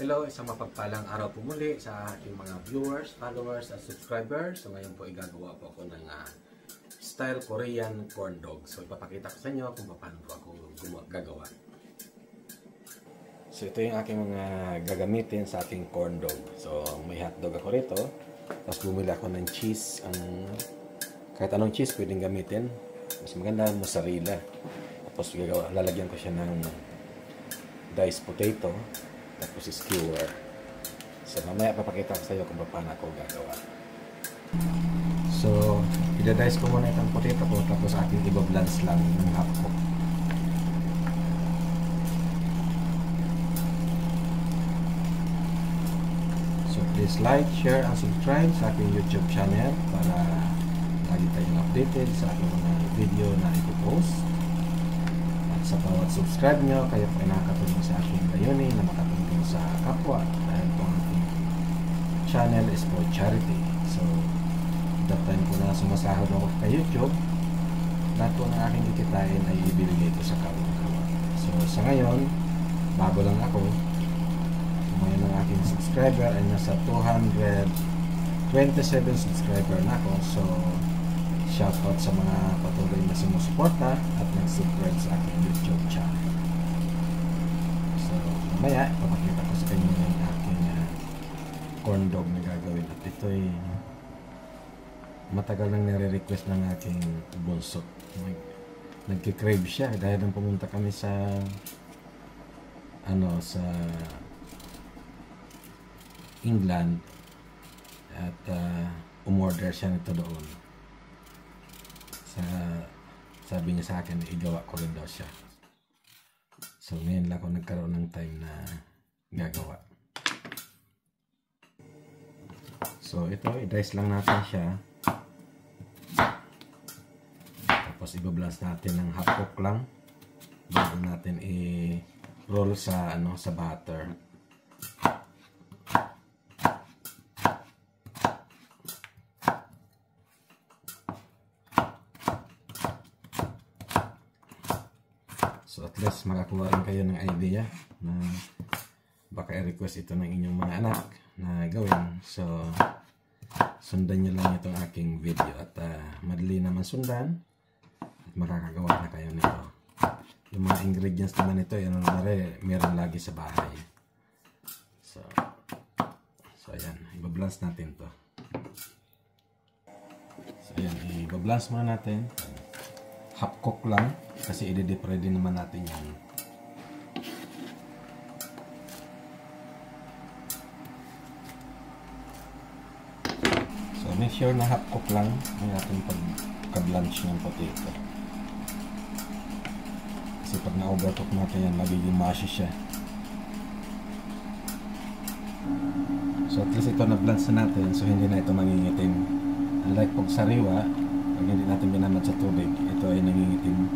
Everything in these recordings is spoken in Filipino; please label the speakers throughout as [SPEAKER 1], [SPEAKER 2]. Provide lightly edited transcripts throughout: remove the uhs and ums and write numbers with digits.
[SPEAKER 1] Hello, isang mapagpalang araw po muli sa ating mga viewers, followers, at subscribers. So ngayon po igagawa po ako ng style Korean corn dog. So ipapakita ko sa inyo kung paano po ako gagawa. So ito yung aking mga gagamitin sa ating corn dog. So may hotdog ako rito. Tapos bumili ako ng cheese. Kahit anong cheese pwedeng gamitin. Mas maganda mozzarella. Tapos lalagyan ko siya ng diced potato. Tapos skewer. So mamaya papakita ko sa iyo kung paano ako gagawa. So i-dice ko muna itong potato ko, tapos ating i-balance lang ng half cook. So please like, share, and subscribe sa aking YouTube channel para lagi tayong updated sa aking mga video na i-post. At sa bawat subscribe nyo, kayo po ay nakakatulong sa aking layunin na makatulong sa kapwa, dahil po ang ating channel is for charity. So that time po na sumasahod ako kay YouTube, lahat po ng aking kikitain ay ibibigay ito sa kapwa. So sa ngayon, bago lang ako. Ngayon ang aking subscriber ay nasa 227 subscriber na ako. So shoutout sa mga patuloy na sumusuporta at nag-subscribe sa aking YouTube channel. So mamaya papakita ko sa inyo yung aking corn dog na gagawin. At ito'y matagal nang nire-request ng aking bunso. Nagki-crave siya dahil nang pumunta kami sa sa England at umorder siya nito doon. Sabi niya sa akin, igawa ko rin daw siya. So ngayon lang ako nagkaroon ng time na gagawa. So ito, i-dice lang natin siya. Tapos i-balance natin ng half cook lang bago natin i-roll sa sa butter. So at least makakuha rin kayo ng idea na baka i-request ito ng inyong mga anak na gawin. So sundan nyo lang itong aking video at madali naman sundan at makakagawa na kayo nito. Yung mga ingredients naman nito, meron lagi sa bahay. So ayan, i-balance natin to. So ayan, i-balance muna natin. Half cook lang kasi i-deep fry din naman natin yan. So make sure na half cook lang ang ating pagka-blanch ng potato. Kasi pag na-overcook natin yan, magiging mushy siya. So at least ito na-blanch na natin, so hindi na ito mangingitim. Unlike pag sariwa, pag hindi natin binamad sa tubig, ito ay nangingitim.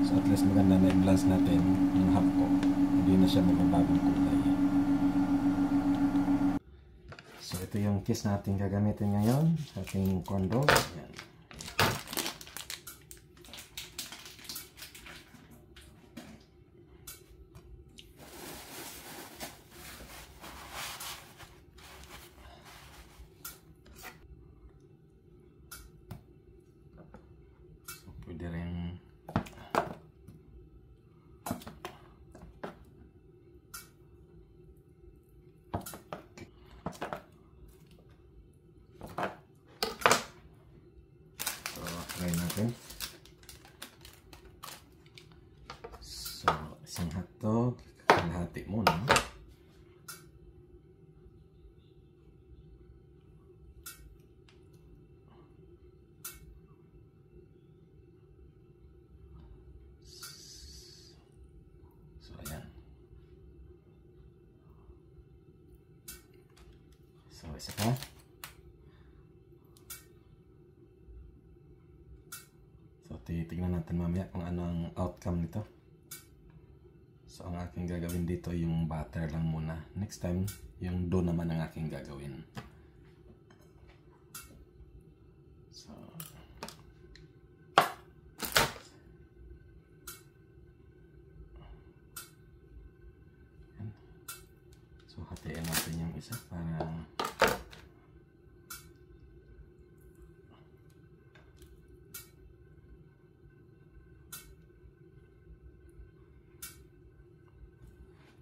[SPEAKER 1] So at least maganda na i-blanch natin yung half cook. Hindi na siya magbabagong kulay. So ito yung cheese natin gagamitin ngayon sa ating corn dog. Ayan. Pwede rin try natin. So isang hotdog, kalahati muna. So, isa pa. So, titignan natin mamaya kung ano ang outcome nito. So, ang aking gagawin dito yung butter lang muna. Next time, yung dough naman ang aking gagawin. So, hatiin natin yung isa para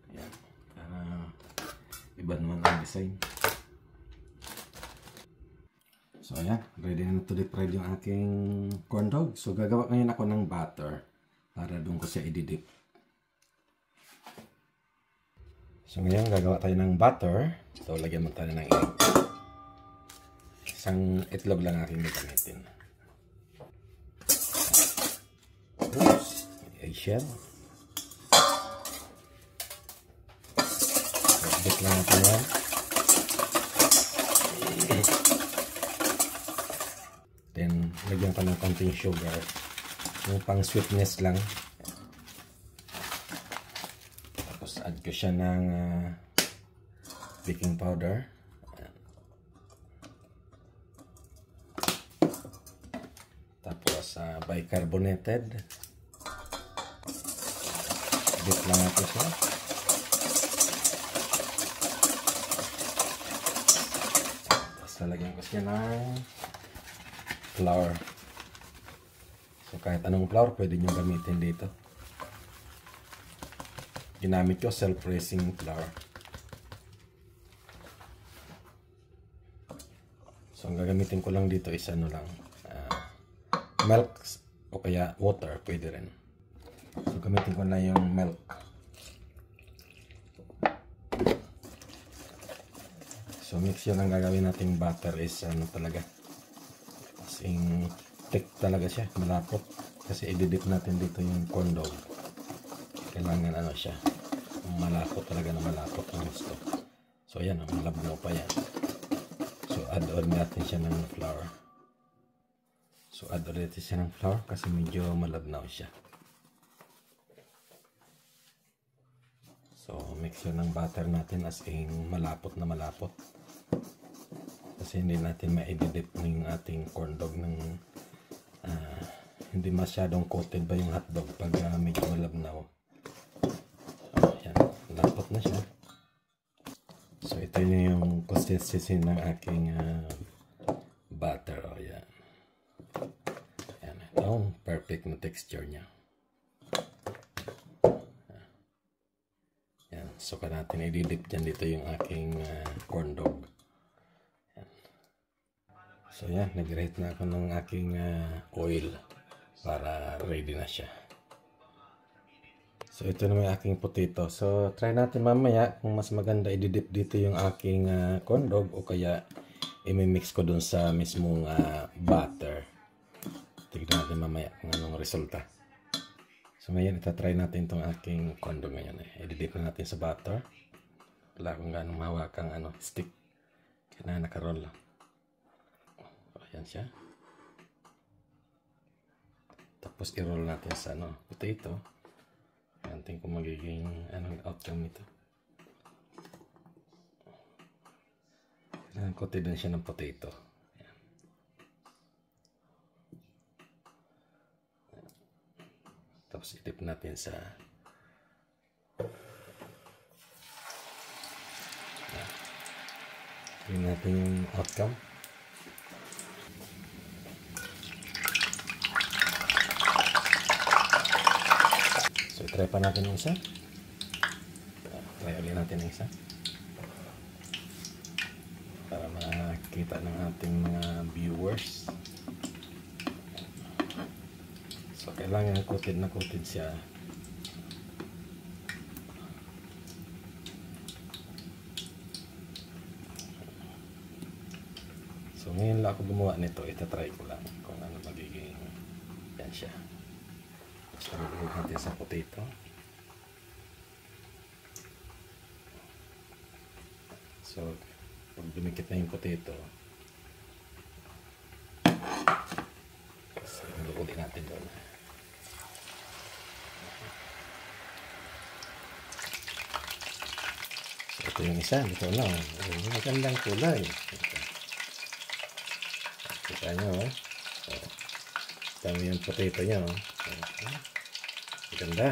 [SPEAKER 1] ayan, para iba naman ang design. So ayan, ready na to deep fried yung aking corn dog. So gagawa ngayon ako ng butter para doon ko siya i-dip. So ngayon gagawa tayo ng butter. So lagyan mo tayo ng egg. Isang itlog lang aking gagamitin. Oops, eggshell. Dip lang natin yan. Then lagyan ko ng konting sugar. Yung pang sweetness lang. Add ko siya ng baking powder. Tapos bicarbonated. Dip lang natin siya. Tapos lalagyan ko siya ng flour. So kahit anong flour pwede nyo gamitin dito. Ginamit ko self-raising flour. So ang gagamitin ko lang dito is ano lang, milk o kaya water, pwede rin. So gamitin ko na yung milk. So mix yun ang gagawin nating butter is ano talaga, kasing thick talaga siya, malapot. Kasi i-dip natin dito yung corn dog. Kailangan ano siya, malapot talaga na malapot ang gusto. So ayan, malabnaw pa yan. So add on natin siya ng flour. So add on natin siya ng flour kasi medyo malabnaw siya. So mix yun ng butter natin as in malapot na malapot. Kasi hindi natin ma-dip ng ating corn dog ng hindi masyadong coated ba yung hotdog pag medyo malabnaw. Lapot na siya. So ito yung consistency ng aking butter. O yan. Yan. Ito, perfect na texture niya. Yan. So ka natin i-dip dyan dito yung aking corn dog. Yan. So yan, nag-rate na ako ng aking oil para ready na siya. So ito naman yung aking potato. So try natin mamaya kung mas maganda i-dip dito yung aking corn dog o kaya i-mix ko dun sa mismong butter. Tignan natin mamaya kung anong resulta. So ngayon itatry natin itong aking corn dog ngayon. I-dip na natin sa butter. Wala kung gano'ng mahawakang stick. Kaya nakaroll. Ayan siya. Tapos i-roll natin sa potato. Tingin ko magiging anong outcome nito. Kailangan coated din siya ng potato. Ayan. Tapos i-dip natin sa tingnan natin yung outcome. So, try pa natin yung isa. Try ulit natin yung isa. Para makita ng ating mga viewers. So, kailangan coated na coated siya. So, ngayon lang ako gumawa nito. Itatry ko lang kung ano magiging yan siya. So, ilagay natin sa potato. So, pag dumikit na yung potato, so, ilagay natin doon. So, ito yung isa. Ito na. Magandang kulay. Kita nyo, So, tama yung potato niya, Maganda.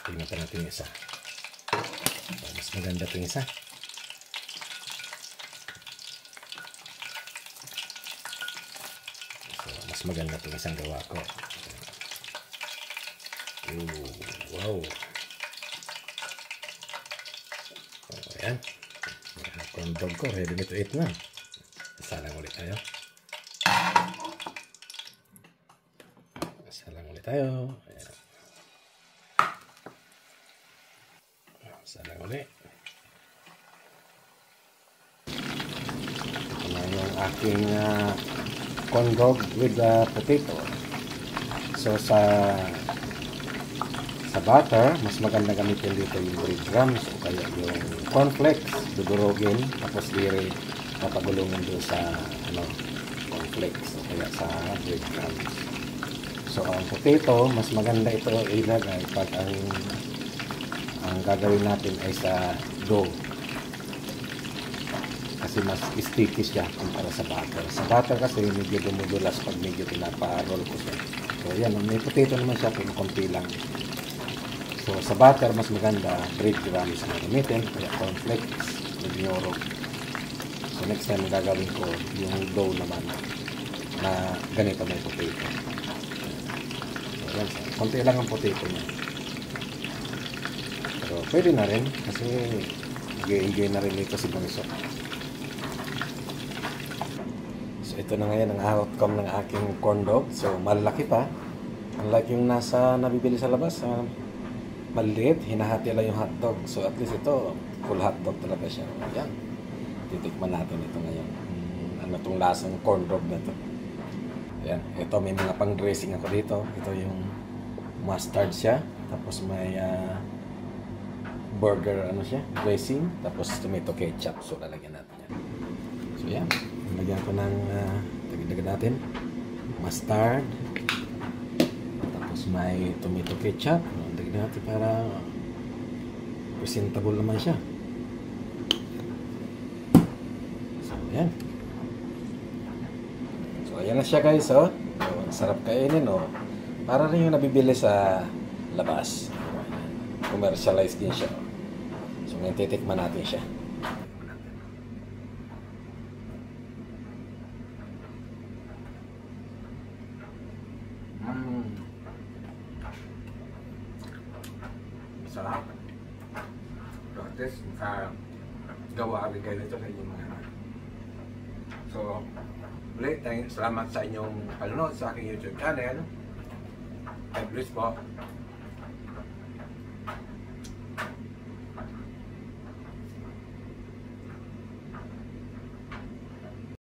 [SPEAKER 1] Tingnan pa natin yung isa. Mas maganda ito yung isa. So, mas maganda ito yung isang gawa ko. Ooh, wow. So, ayan. Corn dog ko, ready to eat na. Salang ulit tayo. Salang ulit tayo. Ayan. Salang ulit. Ito na yung aking corn dog with potato. So sa butter, mas maganda gamitin dito yung breadcrumbs o kaya yung cornflakes, dudurogin, tapos dire papagulungan doon sa cornflakes o kaya sa breadcrumbs. So ang potato, mas maganda ito ilagay pag ang gagawin natin ay sa dough. Kasi mas sticky siya kumpara sa butter. Sa butter kasi medyo dumudulas pag medyo pinapa-roll ko siya. So yan, may potato naman siya kung konti lang. So sa butter, mas maganda breadcrumbs na gamitin, kaya cornflakes with nyoro. So next time gagawin ko yung dough naman na ganito may potato. So yan, konti lang ang potato niya. Pero pwede na rin kasi enjoy na rin ito si Bunso. So ito na ngayon ang outcome ng aking corn dog. So malaki pa. Unlike yung nabibili sa labas, maliit, hinahati lang yung hotdog. So at least ito, full hotdog talaga siya. Ayan. Titikman natin ito ngayon. Ano tong lasang corn dog na to. Ayan. Ito may mga pang dressing ako dito. Ito yung mustard siya. Tapos may burger siya, dressing. Tapos tomato ketchup. So lalagyan natin yan. So yan. Lalagyan ko ng dagdagan natin. Mustard. Tapos may tomato ketchup. Natin para presentable naman siya. So, ayan. So, ayan na siya guys, oh. So, ang sarap kainin, oh. Para rin yung nabibili sa labas. Commercialized din siya. So, ngayon titikman natin siya. Sarap. So, at least, gawa agad kayo nito sa inyong mga anak. So, ulit, salamat sa inyong panonood sa aking YouTube channel. God bless po.